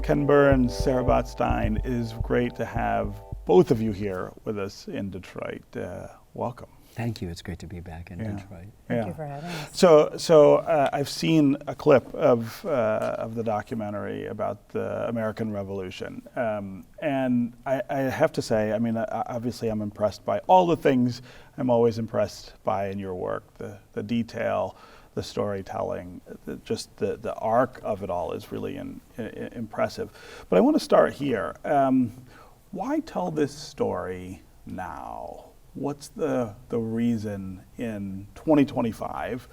Ken Burns, Sarah Botstein. It is great to have both of you here with us in Detroit. Welcome. Thank you. It's great to be back in Detroit. Thank you for having us. So I've seen a clip of the documentary about the American Revolution, and I have to say, I mean, obviously I'm impressed by all the things I'm always impressed by in your work, the detail, the storytelling, just the arc of it all is really impressive. But I want to start here. Why tell this story now? What's the reason in 2025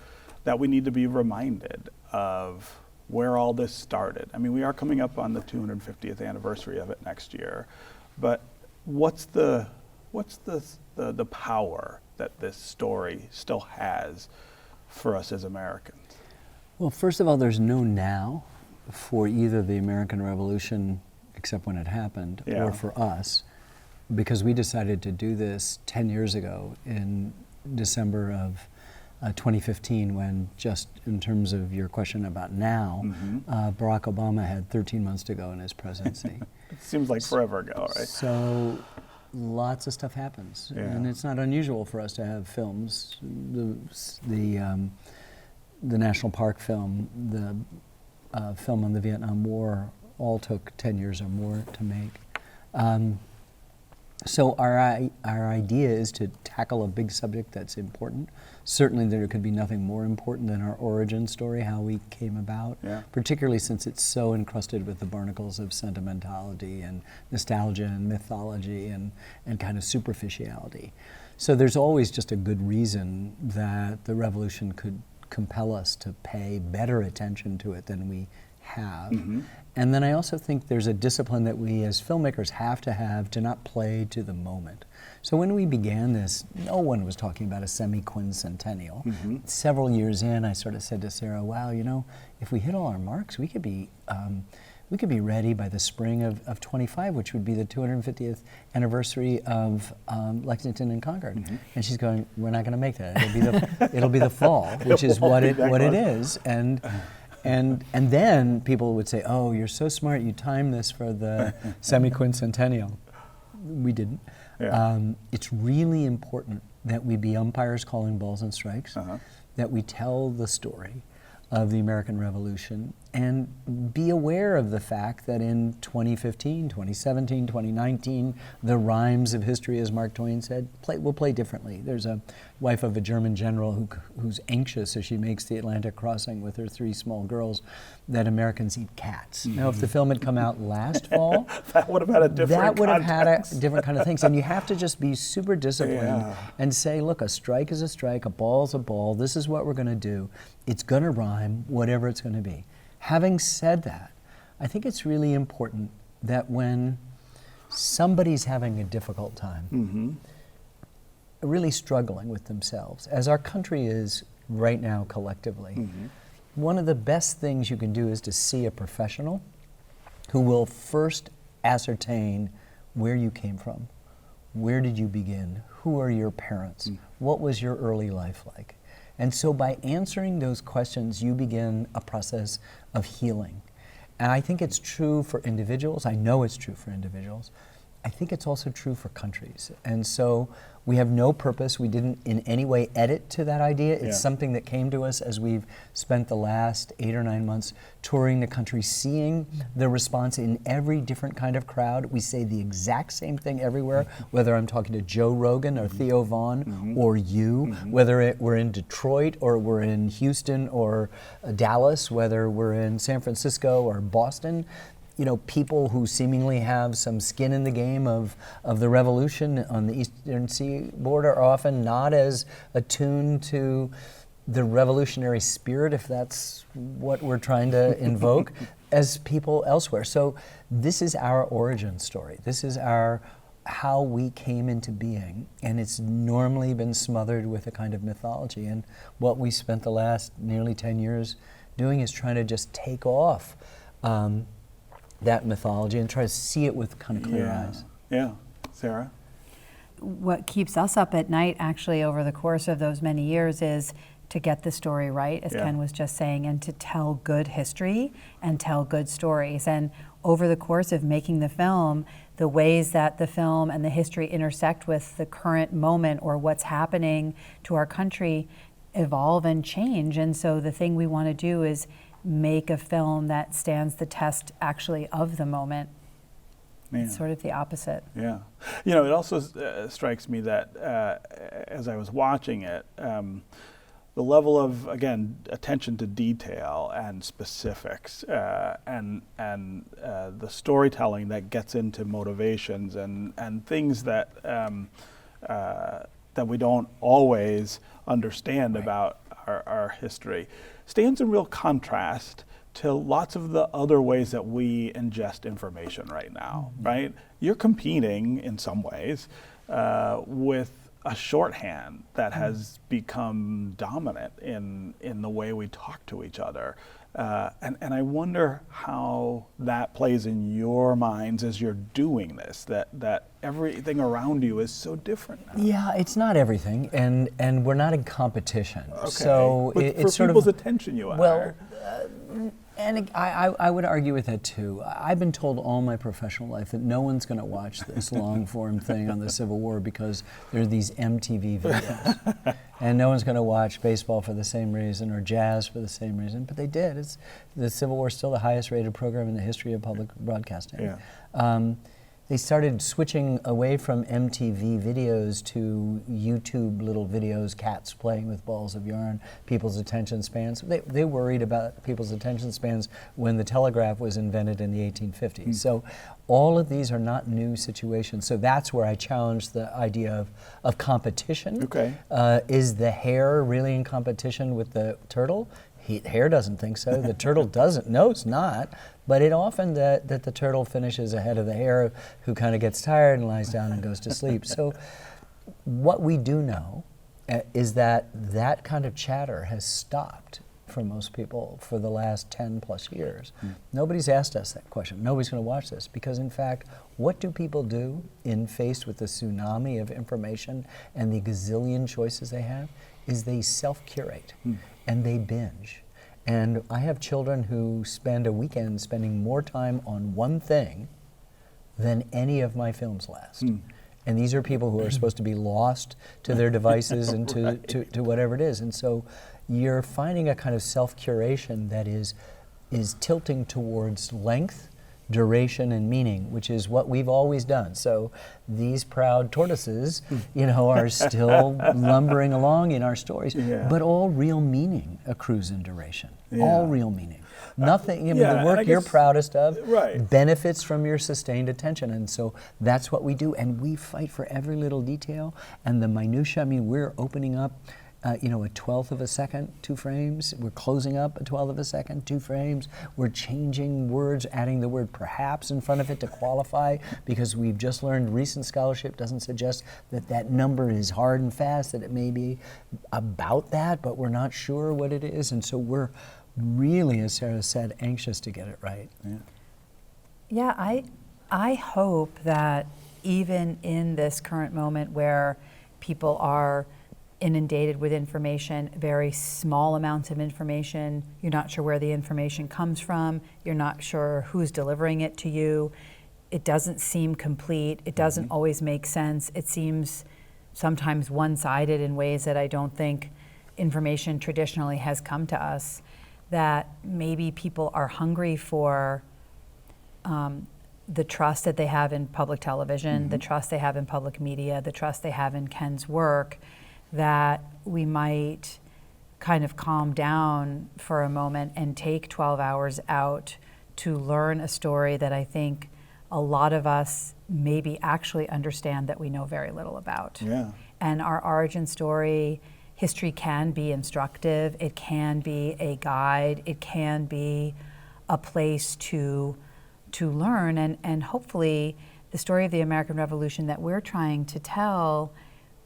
that we need to be reminded of where all this started? I mean, we are coming up on the 250th anniversary of it next year, but what's the power that this story still has for us as Americans? Well, first of all, there's no now for either the American Revolution, except when it happened, or for us, because we decided to do this 10 years ago in December of 2015, when, just in terms of your question about now, Barack Obama had 13 months to go in his presidency. It seems like forever ago, right? So lots of stuff happens, and it's not unusual for us to have films. The National Park film, the film on the Vietnam War, all took 10 years or more to make. So our idea is to tackle a big subject that's important. Certainly there could be nothing more important than our origin story, how we came about, particularly since it's so encrusted with the barnacles of sentimentality and nostalgia and mythology and kind of superficiality. So there's always just a good reason that the revolution could compel us to pay better attention to it than we have. And then I also think there's a discipline that we as filmmakers have to not play to the moment. So when we began this, no one was talking about a semi-quincentennial. Several years in, I sort of said to Sarah, wow, you know, if we hit all our marks, we could be ready by the spring of 25, which would be the 250th anniversary of Lexington and Concord. And she's going, we're not going to make that. It'll be the fall, which is what it is. And then people would say, oh, you're so smart, you timed this for the semi-quincentennial. We didn't. It's really important that we be umpires calling balls and strikes, that we tell the story of the American Revolution, and be aware of the fact that in 2015, 2017, 2019, the rhymes of history, as Mark Twain said, will play differently. There's a wife of a German general who's anxious as she makes the Atlantic crossing with her 3 small girls that Americans eat cats. Now, if the film had come out last fall, that would have had a different different kind of things. And you have to just be super disciplined and say, look, a strike is a strike, a ball's a ball, this is what we're going to do. It's going to rhyme, whatever it's going to be. Having said that, I think it's really important that when somebody's having a difficult time, really struggling with themselves, as our country is right now collectively, one of the best things you can do is to see a professional who will first ascertain where you came from, where did you begin, who are your parents, what was your early life like. And so by answering those questions, you begin a process of healing. And I think it's true for individuals. I know it's true for individuals. I think it's also true for countries. And so we have no purpose. We didn't in any way edit to that idea. It's something that came to us as we've spent the last 8 or 9 months touring the country, seeing the response in every different kind of crowd. We say the exact same thing everywhere, whether I'm talking to Joe Rogan or Theo Vaughn or you, whether we're in Detroit or we're in Houston or Dallas, whether we're in San Francisco or Boston. You know, people who seemingly have some skin in the game of the revolution on the Eastern Seaboard are often not as attuned to the revolutionary spirit, if that's what we're trying to invoke, as people elsewhere. So this is our origin story. This is how we came into being, and it's normally been smothered with a kind of mythology. And what we spent the last nearly 10 years doing is trying to just take off that mythology and try to see it with kind of clear eyes. Yeah. Sarah? What keeps us up at night, actually, over the course of those many years is to get the story right, as Ken was just saying, and to tell good history and tell good stories. And over the course of making the film, the ways that the film and the history intersect with the current moment or what's happening to our country evolve and change. And so the thing we want to do is make a film that stands the test actually of the moment. Yeah. It's sort of the opposite. Yeah. You know, it also strikes me that as I was watching it, the level of, again, attention to detail and specifics and the storytelling that gets into motivations and things that that we don't always understand about our history stands in real contrast to lots of the other ways that we ingest information right now, right? You're competing in some ways with a shorthand that has become dominant in the way we talk to each other. And I wonder how that plays in your minds as you're doing this, that everything around you is so different now. Yeah, it's not everything, and we're not in competition. Okay. So but it's for sort people's of, attention you are. well, and I would argue with that too. I've been told all my professional life that no one's going to watch this long form thing on the Civil War because there are these MTV videos. And no one's going to watch baseball for the same reason or jazz for the same reason, but they did. The Civil War is still the highest rated program in the history of public broadcasting. Yeah. They started switching away from MTV videos to YouTube little videos, cats playing with balls of yarn, people's attention spans. They worried about people's attention spans when the telegraph was invented in the 1850s. So all of these are not new situations. So that's where I challenge the idea of competition. Okay. Is the hare really in competition with the turtle? Hare doesn't think so. The turtle doesn't. No, it's not. But it often that the turtle finishes ahead of the hare, who kind of gets tired and lies down and goes to sleep. So what we do know is that kind of chatter has stopped for most people for the last 10 plus years. Nobody's asked us that question. Nobody's going to watch this because, in fact, what do people do in faced with the tsunami of information and the gazillion choices they have is they self-curate and they binge. And I have children who spend a weekend spending more time on one thing than any of my films last. And these are people who are supposed to be lost to their devices and to whatever it is. And so you're finding a kind of self-curation that is tilting towards length, duration, and meaning, which is what we've always done. So these proud tortoises, are still lumbering along in our stories, but all real meaning accrues in duration. All real meaning. Nothing, the work you're proudest of benefits from your sustained attention, and so that's what we do, and we fight for every little detail, and the minutia. I mean, we're opening up a 1/12 of a second, 2 frames. We're closing up a 1/12 of a second, 2 frames. We're changing words, adding the word perhaps in front of it to qualify, because we've just learned recent scholarship doesn't suggest that number is hard and fast, that it may be about that, but we're not sure what it is. And so we're really, as Sarah said, anxious to get it right. Yeah, I hope that even in this current moment where people are inundated with information, very small amounts of information, you're not sure where the information comes from, you're not sure who's delivering it to you, it doesn't seem complete, it doesn't always make sense, it seems sometimes one-sided in ways that I don't think information traditionally has come to us, that maybe people are hungry for the trust that they have in public television, the trust they have in public media, the trust they have in Ken's work, that we might kind of calm down for a moment and take 12 hours out to learn a story that I think a lot of us maybe actually understand that we know very little about. And our origin story, history can be instructive, it can be a guide, it can be a place to learn, and hopefully the story of the American Revolution that we're trying to tell,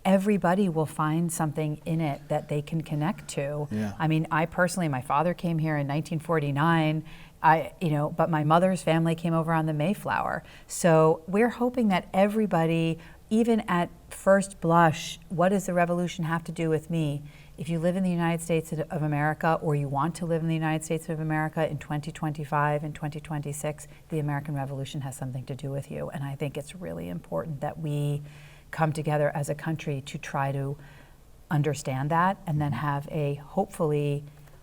everybody will find something in it that they can connect to. I mean, I personally, my father came here in 1949, but my mother's family came over on the Mayflower. So we're hoping that everybody, even at first blush, what does the revolution have to do with me? If you live in the United States of America, or you want to live in the United States of America in 2025 and 2026, the American Revolution has something to do with you. And I think it's really important that we come together as a country to try to understand that, and then have a hopefully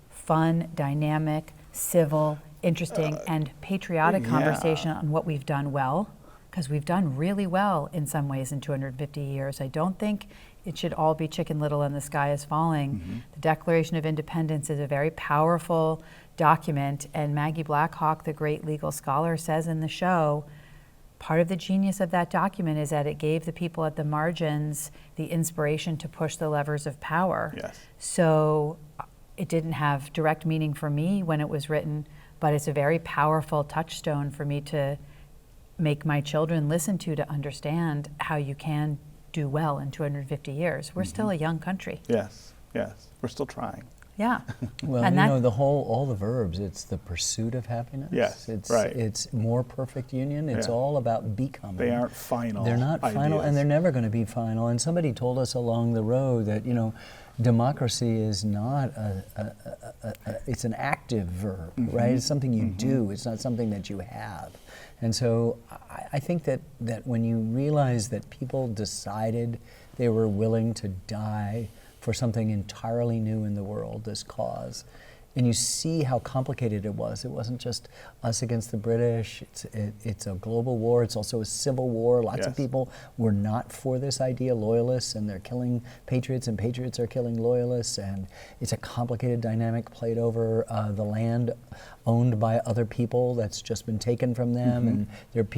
fun, dynamic, civil, interesting, and patriotic conversation on what we've done well, because we've done really well in some ways in 250 years. I don't think it should all be Chicken Little and the sky is falling. The Declaration of Independence is a very powerful document, and Maggie Blackhawk, the great legal scholar, says in the show, part of the genius of that document is that it gave the people at the margins the inspiration to push the levers of power. Yes. So it didn't have direct meaning for me when it was written, but it's a very powerful touchstone for me to make my children listen to understand how you can do well in 250 years. We're still a young country. Yes, yes. We're still trying. Yeah. Well, And you that- know, all the verbs, it's the pursuit of happiness. Yes, it's, right. It's more perfect union. It's Yeah. all about becoming. They aren't final. They're not final, ideas. and they're never going to be final. And somebody told us along the road that, you know, democracy is not it's an active verb, right? It's something you do. It's not something that you have. And so I think that when you realize that people decided they were willing to die for something entirely new in the world, this cause, and you see how complicated it wasn't just us against the British, it's a global war, it's also a civil war. Lots of Yes. people were not for this idea, loyalists, and they're killing patriots, and patriots are killing loyalists, and it's a complicated dynamic played over the land owned by other people that's just been taken from them, and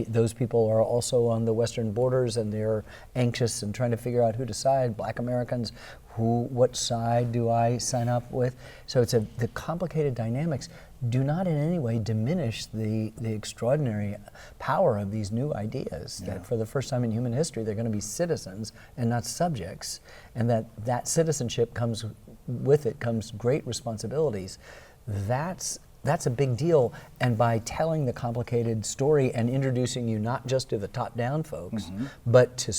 those people are also on the western borders, and they're anxious and trying to figure out who to side. Black Americans, what side do I sign up with? So it's the complicated dynamics do not in any way diminish the extraordinary power of these new ideas, that for the first time in human history they're going to be citizens and not subjects, and that citizenship comes with it comes great responsibilities. That's a big deal, and by telling the complicated story and introducing you not just to the top-down folks, but to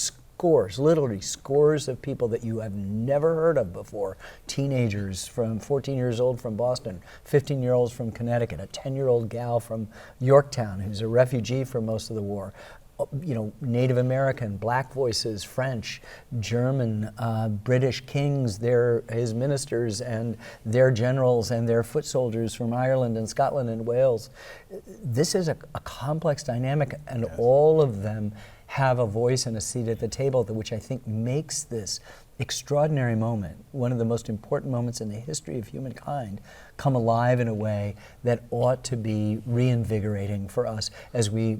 literally scores of people that you have never heard of before. Teenagers from 14 years old from Boston, 15-year-olds from Connecticut, a 10-year-old gal from Yorktown who's a refugee for most of the war. You know, Native American, Black voices, French, German, British kings, his ministers and their generals and their foot soldiers from Ireland and Scotland and Wales. This is a complex dynamic, and all of them have a voice and a seat at the table, which I think makes this extraordinary moment, one of the most important moments in the history of humankind, come alive in a way that ought to be reinvigorating for us as we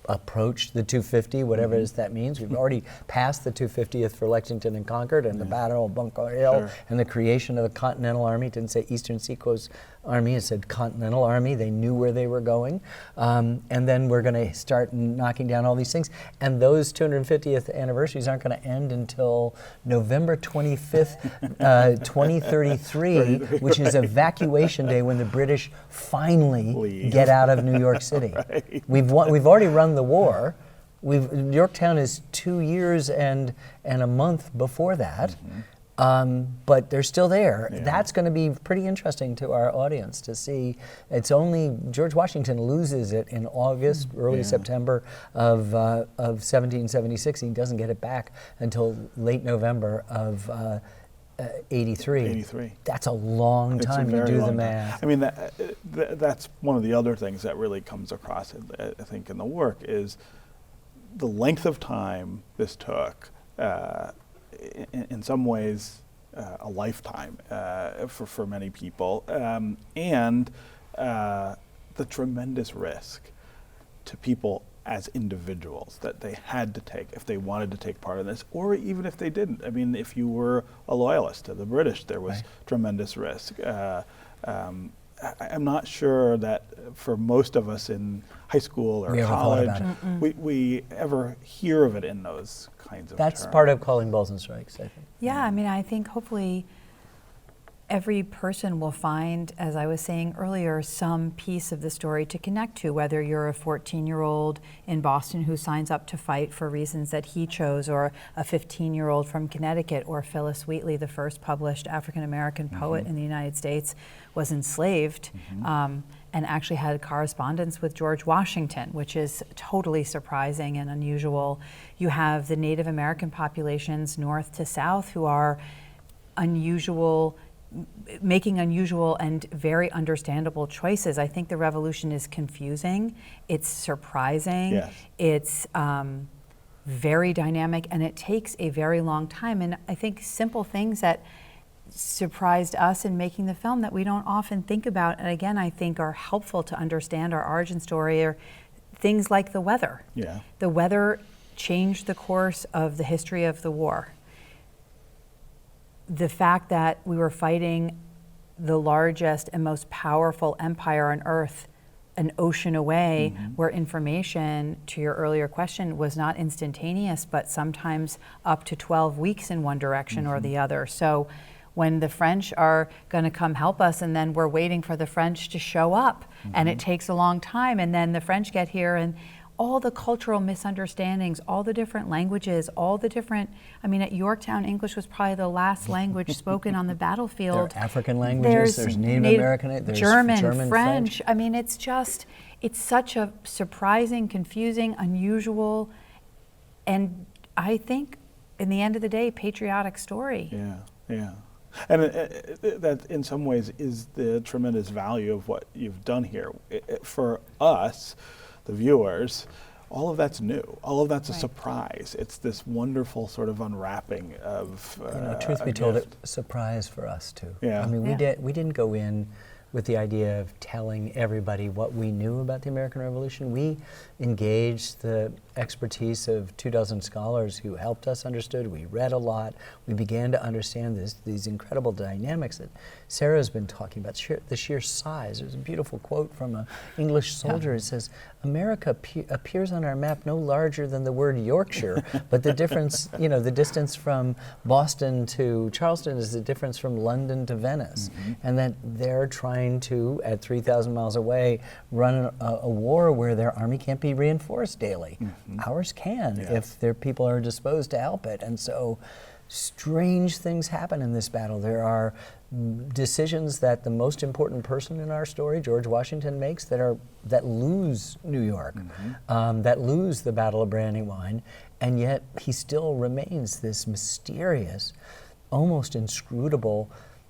approach the 250, whatever it is that means. We've already passed the 250th for Lexington and Concord and the Battle of Bunker Hill and the creation of the Continental Army. It didn't say Eastern Seacoast Army, it said Continental Army. They knew where they were going. And then we're going to start knocking down all these things. And those 250th anniversaries aren't going to end until November 25th, 2033, which is evacuation day when the British finally get out of New York City. We've already run the war. Yorktown is 2 years and a month before that. But they're still there. Yeah. That's going to be pretty interesting to our audience to see. It's only George Washington loses it in August, early September of 1776. He doesn't get it back until late November of 83. 83. That's a long time to do the math. I mean, that's one of the other things that really comes across, I think, in the work is the length of time this took. In some ways, a lifetime for many people, and the tremendous risk to people as individuals that they had to take if they wanted to take part in this, or even if they didn't. I mean, if you were a loyalist to the British, there was tremendous risk. I'm not sure that for most of us in high school or college, we ever hear of it in those kinds of That's terms. part of calling balls and strikes, I think. Yeah, I mean, I think hopefully every person will find, as I was saying earlier, some piece of the story to connect to, whether you're a 14-year-old in Boston who signs up to fight for reasons that he chose, or a 15-year-old from Connecticut, or Phyllis Wheatley, the first published African-American poet in the United States, was enslaved and actually had correspondence with George Washington, which is totally surprising and unusual. You have the Native American populations north to south who are making unusual and very understandable choices. I think the revolution is confusing, it's surprising, Yes. it's very dynamic, and it takes a very long time. And I think simple things that surprised us in making the film that we don't often think about, and again, I think are helpful to understand our origin story, are things like the weather. Yeah. The weather changed the course of the history of the war. The fact that we were fighting the largest and most powerful empire on earth an ocean away, where information, to your earlier question, was not instantaneous, but sometimes up to 12 weeks in one direction or the other. So when the French are going to come help us, and then we're waiting for the French to show up, and it takes a long time, and then the French get here, and all the cultural misunderstandings, all the different languages, all the different, I mean, at Yorktown, English was probably the last language spoken on the battlefield. There are African languages, there's Native American, there's German, French. I mean, it's such a surprising, confusing, unusual, and I think, in the end of the day, patriotic story. Yeah, yeah. And that in some ways is the tremendous value of what you've done here. For us, the viewers, all of that's new. All of that's a surprise. It's this wonderful sort of unwrapping of truth be told, it was a surprise for us too. Yeah. I mean, we didn't go in with the idea of telling everybody what we knew about the American Revolution. We engaged the expertise of 24 scholars who helped us understand. We read a lot. We began to understand these incredible dynamics that Sarah's been talking about, the sheer size. There's a beautiful quote from an English soldier. It says, America appears on our map no larger than the word Yorkshire, but the difference, the distance from Boston to Charleston is the difference from London to Venice. And that they're trying to, at 3,000 miles away, run a war where their army can't be reinforced daily. Ours can, if their people are disposed to help it. And so strange things happen in this battle. There are decisions that the most important person in our story, George Washington, makes that lose New York, that lose the Battle of Brandywine, and yet he still remains this mysterious, almost inscrutable,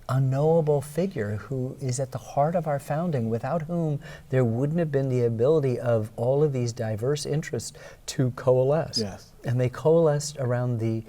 unknowable figure who is at the heart of our founding, without whom there wouldn't have been the ability of all of these diverse interests to coalesce. Yes. And they coalesced around the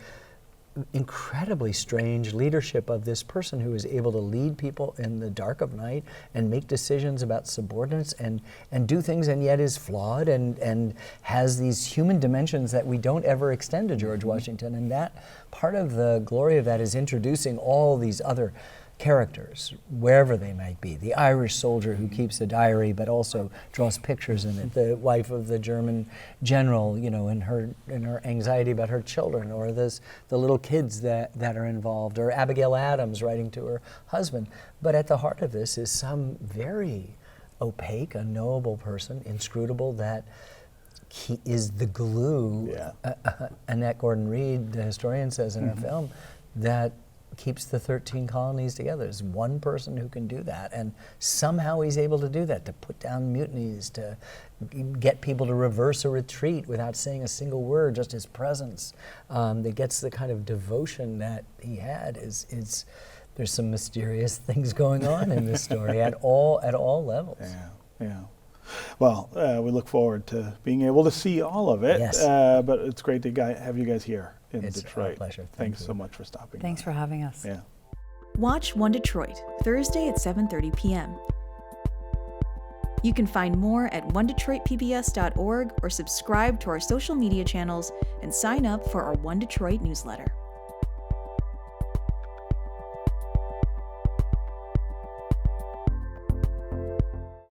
incredibly strange leadership of this person who is able to lead people in the dark of night and make decisions about subordinates and do things, and yet is flawed and has these human dimensions that we don't ever extend to George Washington. And that part of the glory of that is introducing all these other characters, wherever they might be. The Irish soldier who keeps a diary but also draws pictures in it, the wife of the German general, in her anxiety about her children, or the little kids that are involved, or Abigail Adams writing to her husband. But at the heart of this is some very opaque, unknowable person, inscrutable, that he is the glue. Annette Gordon-Reed, the historian, says in her film that keeps the 13 colonies together. There's one person who can do that, and somehow he's able to do that, to put down mutinies, to get people to reverse a retreat without saying a single word, just his presence. That gets the kind of devotion that he had. There's some mysterious things going on in this story at all levels. Yeah. Well, we look forward to being able to see all of it. Yes. But it's great to have you guys here in It's Detroit. our pleasure. Thanks so much for stopping Thanks by. for having us. Yeah. Watch One Detroit, Thursday at 7:30 p.m. You can find more at onedetroitpbs.org or subscribe to our social media channels and sign up for our One Detroit newsletter.